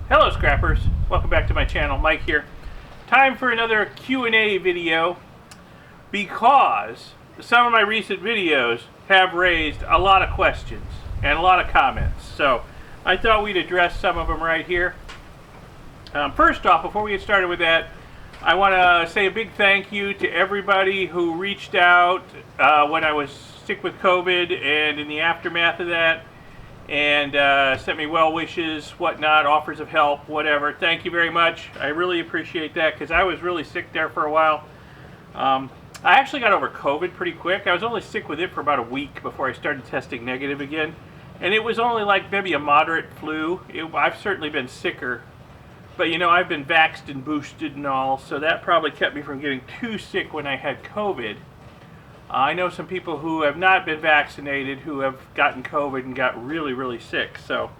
Hello scrappers, welcome back to my channel. Mike here. Time for another Q&A video because some of my recent videos have raised a lot of questions and a lot of comments. So I thought we'd address some of them right here. First off, before we get started with that, I want to say a big thank you to everybody who reached out when I was sick with COVID and in the aftermath of that, and sent me well wishes, whatnot, offers of help, whatever. Thank you very much. I really appreciate that because I was really sick there for a while. I actually got over COVID pretty quick. I was only sick with it for about a week before I started testing negative again. And it was only like maybe a moderate flu. I've certainly been sicker. But you know, I've been vaxxed and boosted and all, so that probably kept me from getting too sick when I had COVID. I know some people who have not been vaccinated who have gotten COVID and got really, really sick. So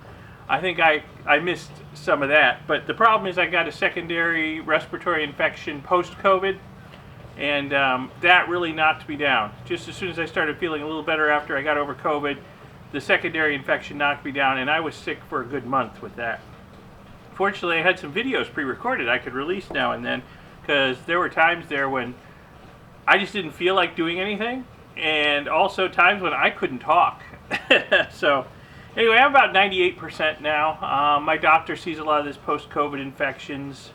I think I missed some of that. But the problem is I got a secondary respiratory infection post-COVID, and that really knocked me down. Just as soon as I started feeling a little better after I got over COVID, the secondary infection knocked me down, and I was sick for a good month with that. Fortunately, I had some videos pre-recorded I could release now and then, because there were times there when I just didn't feel like doing anything, and also times when I couldn't talk. So anyway, I'm about 98% now. My doctor sees a lot of this post-COVID infections.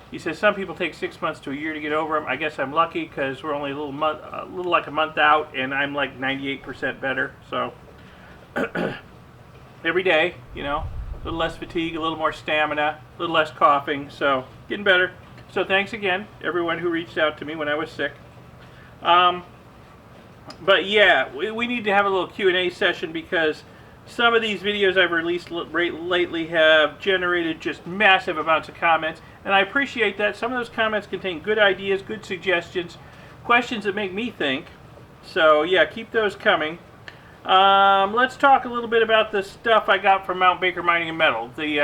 He says some people take 6 months to a year to get over them. I guess I'm lucky because we're only a little like a month out, and I'm like 98% better. So every day, you know, a little less fatigue, a little more stamina, a little less coughing. So getting better. So thanks again, everyone who reached out to me when I was sick. But yeah, we need to have a little Q&A session because some of these videos I've released lately have generated just massive amounts of comments, and I appreciate that. Some of those comments contain good ideas, good suggestions, questions that make me think. So yeah, keep those coming. Let's talk a little bit about the stuff I got from Mount Baker Mining and Metal, the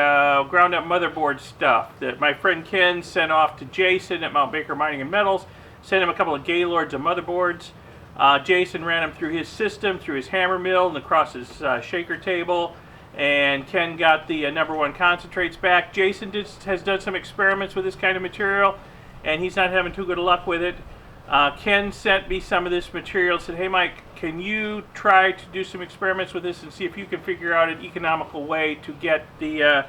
ground up motherboard stuff that my friend Ken sent off to Jason at Mount Baker Mining and Metals. Sent him a couple of Gaylords of motherboards. Jason ran them through his system, through his hammer mill, and across his shaker table. And Ken got the #1 concentrates back. Jason has done some experiments with this kind of material, and he's not having too good luck with it. Ken sent me some of this material, said, hey Mike, can you try to do some experiments with this and see if you can figure out an economical way to get the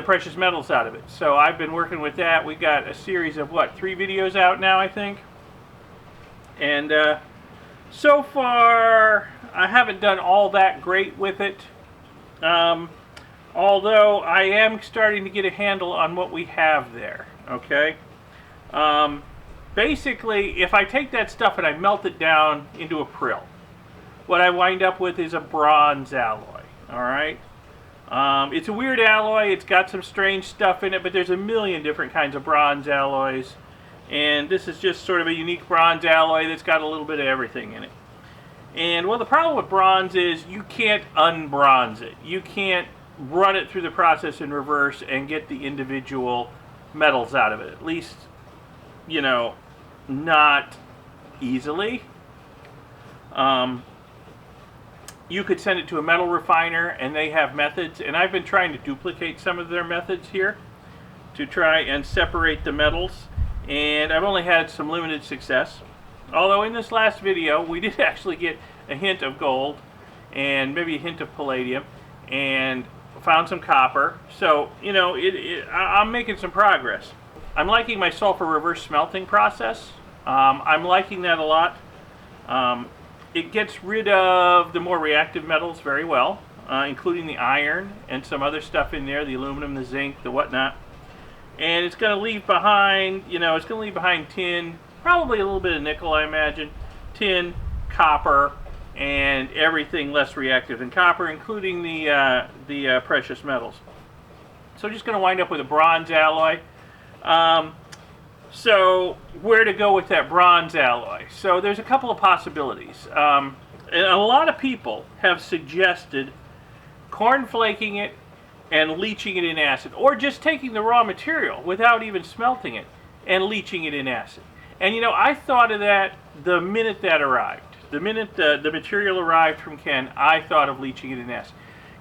precious metals out of it. So I've been working with that. We got a series of, 3 videos out now, I think. And so far, I haven't done all that great with it. Although I am starting to get a handle on what we have there, okay? Basically, if I take that stuff and I melt it down into a prill, what I wind up with is a bronze alloy, all right? It's a weird alloy. It's got some strange stuff in it, but there's a million different kinds of bronze alloys. And this is just sort of a unique bronze alloy that's got a little bit of everything in it. And well, the problem with bronze is you can't unbronze it. You can't run it through the process in reverse and get the individual metals out of it. At least, you know, not easily. You could send it to a metal refiner, and they have methods, and I've been trying to duplicate some of their methods here to try and separate the metals, and I've only had some limited success. Although in this last video, we did actually get a hint of gold, and maybe a hint of palladium, and found some copper. So, you know, I'm making some progress. I'm liking my sulfur reverse smelting process. I'm liking that a lot. It gets rid of the more reactive metals very well, including the iron and some other stuff in there, the aluminum, the zinc, the whatnot. And it's going to leave behind, you know, it's going to leave behind tin, probably a little bit of nickel, I imagine, tin, copper, and everything less reactive than copper, including the precious metals. So I'm just going to wind up with a bronze alloy. So where to go with that bronze alloy? So there's a couple of possibilities. And a lot of people have suggested cornflaking it and leaching it in acid, or just taking the raw material without even smelting it and leaching it in acid. And you know, I thought of that the minute that arrived. The minute the material arrived from Ken, I thought of leaching it in acid.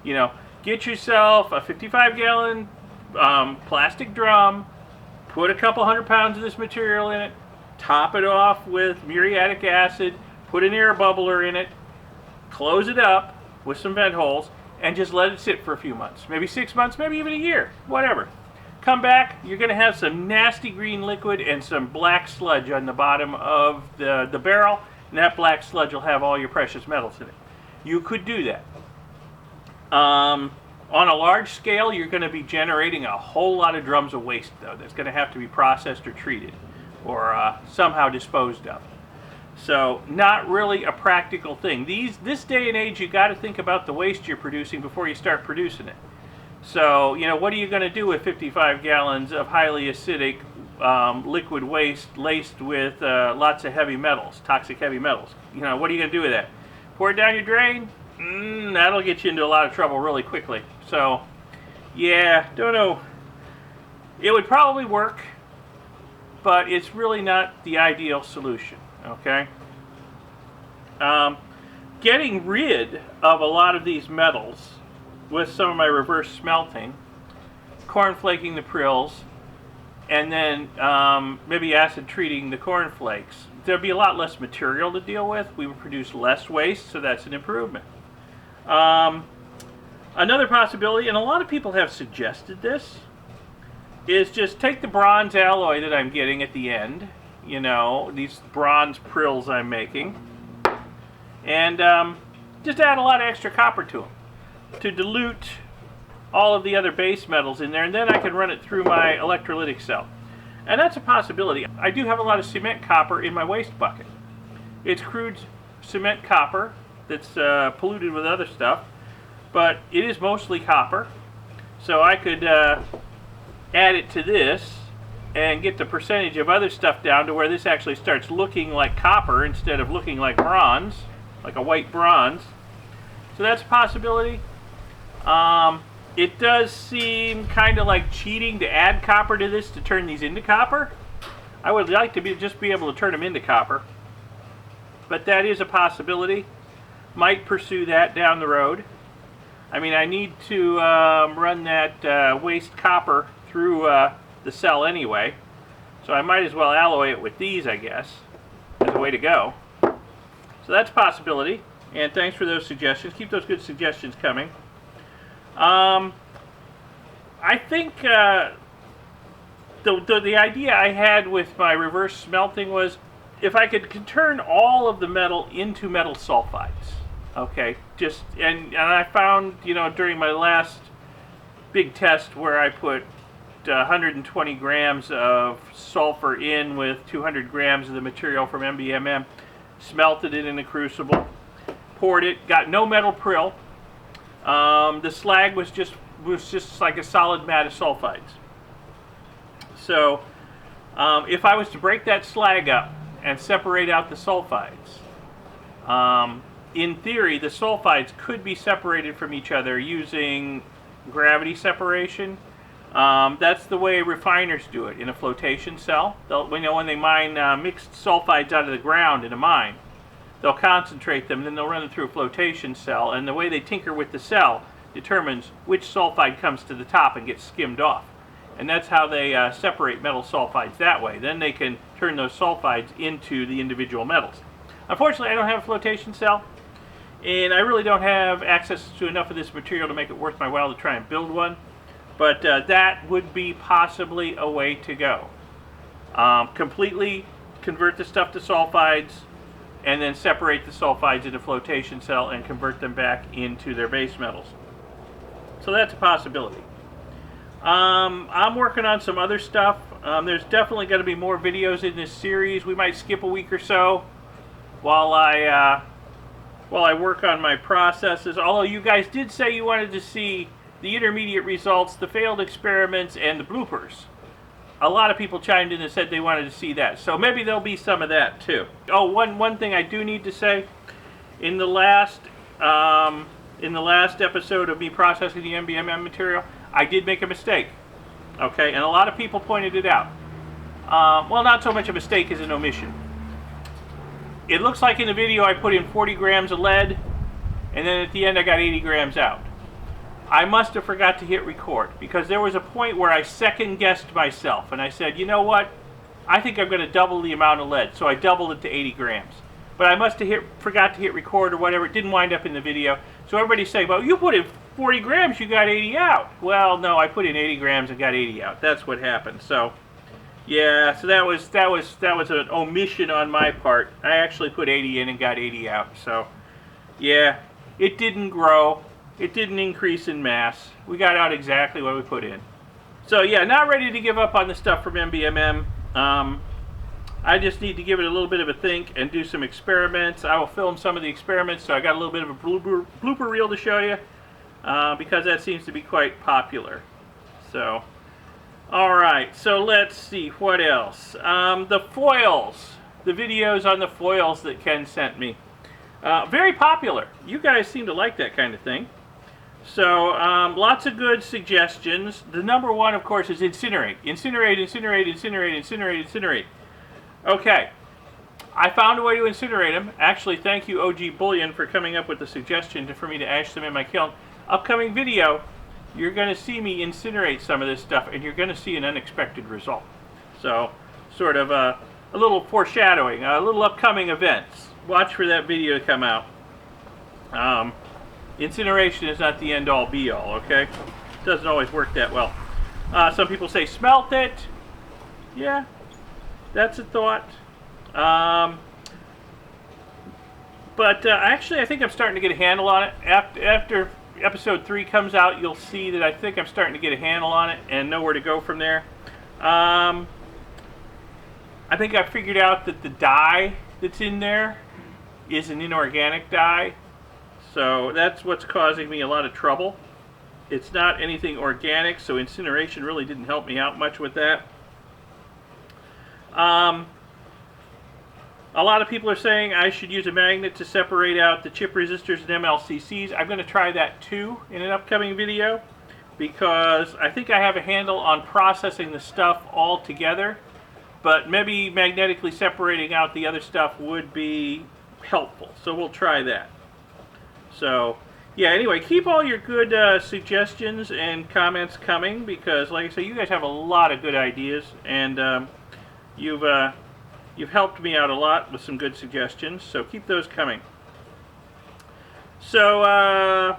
You know, get yourself a 55-gallon plastic drum, put a couple 100 pounds of this material in it, top it off with muriatic acid, put an air bubbler in it, close it up with some vent holes, and just let it sit for a few months. Maybe 6 months, maybe even a year, whatever. Come back, you're going to have some nasty green liquid and some black sludge on the bottom of the barrel, and that black sludge will have all your precious metals in it. You could do that. On a large scale, you're going to be generating a whole lot of drums of waste, though, that's going to have to be processed or treated or somehow disposed of. So, not really a practical thing. This day and age, you got to think about the waste you're producing before you start producing it. So, you know, what are you going to do with 55 gallons of highly acidic liquid waste laced with lots of heavy metals, toxic heavy metals? You know, what are you going to do with that? Pour it down your drain? That'll get you into a lot of trouble really quickly. So, yeah, don't know. It would probably work, but it's really not the ideal solution, okay? Getting rid of a lot of these metals with some of my reverse smelting, cornflaking the prills, and then maybe acid treating the cornflakes, there'd be a lot less material to deal with. We would produce less waste, so that's an improvement. Another possibility, and a lot of people have suggested this, is just take the bronze alloy that I'm getting at the end, you know, these bronze prills I'm making, and just add a lot of extra copper to them to dilute all of the other base metals in there, and then I can run it through my electrolytic cell. And that's a possibility. I do have a lot of cement copper in my waste bucket. It's crude cement copper that's polluted with other stuff, but it is mostly copper. So I could add it to this and get the percentage of other stuff down to where this actually starts looking like copper instead of looking like bronze, like a white bronze. So that's a possibility. It does seem kind of like cheating to add copper to this to turn these into copper. I would like to just be able to turn them into copper, but that is a possibility. Might pursue that down the road. I mean, I need to run that waste copper through the cell anyway, so I might as well alloy it with these, I guess, as a way to go. So that's a possibility, and thanks for those suggestions. Keep those good suggestions coming. I think the idea I had with my reverse smelting was if I could turn all of the metal into metal sulfides. Okay, and I found, you know, during my last big test where I put 120 grams of sulfur in with 200 grams of the material from MBMM, smelted it in a crucible, poured it, got no metal prill. The slag was just like a solid mat of sulfides. So if I was to break that slag up and separate out the sulfides, in theory the sulfides could be separated from each other using gravity separation. That's the way refiners do it in a flotation cell. When they mine mixed sulfides out of the ground in a mine, they'll concentrate them, then they'll run it through a flotation cell, and the way they tinker with the cell determines which sulfide comes to the top and gets skimmed off. And that's how they separate metal sulfides that way. Then they can turn those sulfides into the individual metals. Unfortunately, I don't have a flotation cell, and I really don't have access to enough of this material to make it worth my while to try and build one. But that would be possibly a way to go. Completely convert the stuff to sulfides, and then separate the sulfides in a flotation cell and convert them back into their base metals. So that's a possibility. I'm working on some other stuff. There's definitely going to be more videos in this series. We might skip a week or so while I work on my processes. Although you guys did say you wanted to see the intermediate results, the failed experiments, and the bloopers. A lot of people chimed in and said they wanted to see that. So maybe there'll be some of that too. Oh, one thing I do need to say. In the last episode of me processing the MBMM material, I did make a mistake. Okay, and a lot of people pointed it out. Well, not so much a mistake as an omission. It looks like in the video I put in 40 grams of lead, and then at the end I got 80 grams out. I must have forgot to hit record, because there was a point where I second-guessed myself, and I said, you know what? I think I'm going to double the amount of lead, so I doubled it to 80 grams. But I must have forgot to hit record or whatever. It didn't wind up in the video. So everybody's saying, well, you put in 40 grams, you got 80 out. Well, no, I put in 80 grams and got 80 out. That's what happened. So, yeah, so that was an omission on my part. I actually put 80 in and got 80 out. So, yeah, it didn't grow. It didn't increase in mass. We got out exactly what we put in. So, yeah, not ready to give up on the stuff from MBMM. I just need to give it a little bit of a think and do some experiments. I will film some of the experiments, so I got a little bit of a blooper reel to show you, because that seems to be quite popular. So, alright, so let's see, what else? The foils, the videos on the foils that Ken sent me. Very popular. You guys seem to like that kind of thing. So, lots of good suggestions. The number one, of course, is incinerate. Incinerate, incinerate, incinerate, incinerate, incinerate. Okay, I found a way to incinerate them. Actually, thank you, OG Bullion, for coming up with the suggestion for me to ash them in my kiln. Upcoming video, you're going to see me incinerate some of this stuff, and you're going to see an unexpected result. So, sort of a little foreshadowing, a little upcoming events. Watch for that video to come out. Incineration is not the end-all, be-all, okay? It doesn't always work that well. Some people say smelt it. Yeah. That's a thought. But actually, I think I'm starting to get a handle on it. After episode 3 comes out, you'll see that I think I'm starting to get a handle on it and know where to go from there. I think I figured out that the dye that's in there is an inorganic dye. So that's what's causing me a lot of trouble. It's not anything organic, so incineration really didn't help me out much with that. A lot of people are saying I should use a magnet to separate out the chip resistors and MLCCs. I'm going to try that too in an upcoming video, because I think I have a handle on processing the stuff all together, but maybe magnetically separating out the other stuff would be helpful. So we'll try that. So, yeah, anyway, keep all your good suggestions and comments coming, because, like I say, you guys have a lot of good ideas, and you've helped me out a lot with some good suggestions, so keep those coming. So,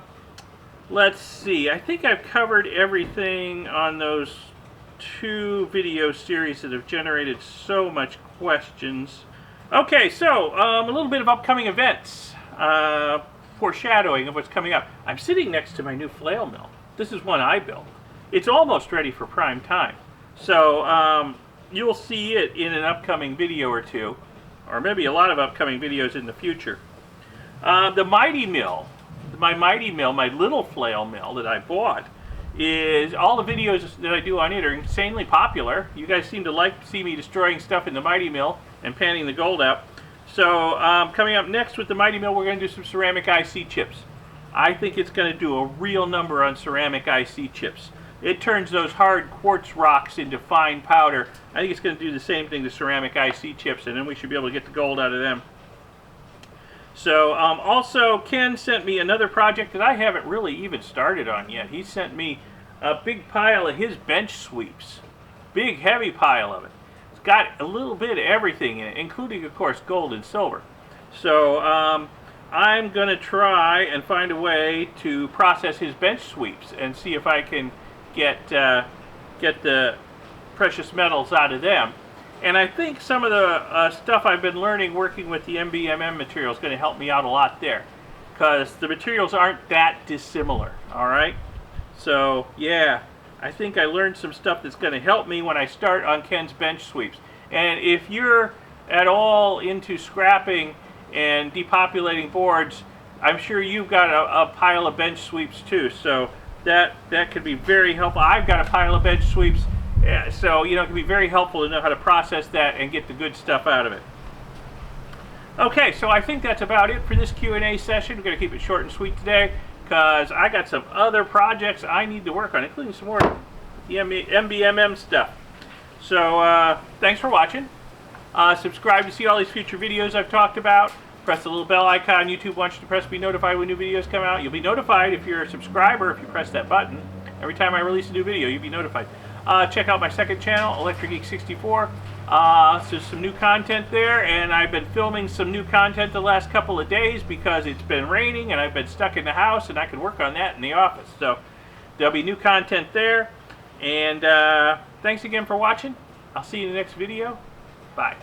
let's see. I think I've covered everything on those 2 video series that have generated so much questions. Okay, so, a little bit of upcoming events. Foreshadowing of what's coming up. I'm sitting next to my new flail mill. This is one I built. It's almost ready for prime time. So, you'll see it in an upcoming video or 2, or maybe a lot of upcoming videos in the future. The Mighty Mill, my little flail mill that I bought, is all the videos that I do on it are insanely popular. You guys seem to like to see me destroying stuff in the Mighty Mill and panning the gold out. So, coming up next with the Mighty Mill, we're going to do some ceramic IC chips. I think it's going to do a real number on ceramic IC chips. It turns those hard quartz rocks into fine powder. I think it's going to do the same thing to ceramic IC chips, and then we should be able to get the gold out of them. So, also, Ken sent me another project that I haven't really even started on yet. He sent me a big pile of his bench sweeps. Big, heavy pile of it. It's got a little bit of everything in it, including, of course, gold and silver. So, I'm going to try and find a way to process his bench sweeps and see if I can get the precious metals out of them. And I think some of the stuff I've been learning working with the MBMM material is going to help me out a lot there, because the materials aren't that dissimilar. Alright? So, yeah, I think I learned some stuff that's going to help me when I start on Ken's bench sweeps. And if you're at all into scrapping and depopulating boards, I'm sure you've got a pile of bench sweeps too. So that could be very helpful. I've got a pile of bench sweeps, so it can be very helpful to know how to process that and get the good stuff out of it. Okay, so I think that's about it for this Q&A session. We're going to keep it short and sweet today, because I got some other projects I need to work on, including some more MBMM stuff. So thanks for watching. Subscribe to see all these future videos I've talked about. Press the little bell icon YouTube wants you to press to be notified when new videos come out. You'll be notified if you're a subscriber if you press that button. Every time I release a new video, you'll be notified. Check out my second channel, Electric Geek 64. So some new content there, and I've been filming some new content the last couple of days because it's been raining and I've been stuck in the house, and I can work on that in the office. So there'll be new content there. And thanks again for watching. I'll see you in the next video. Bye.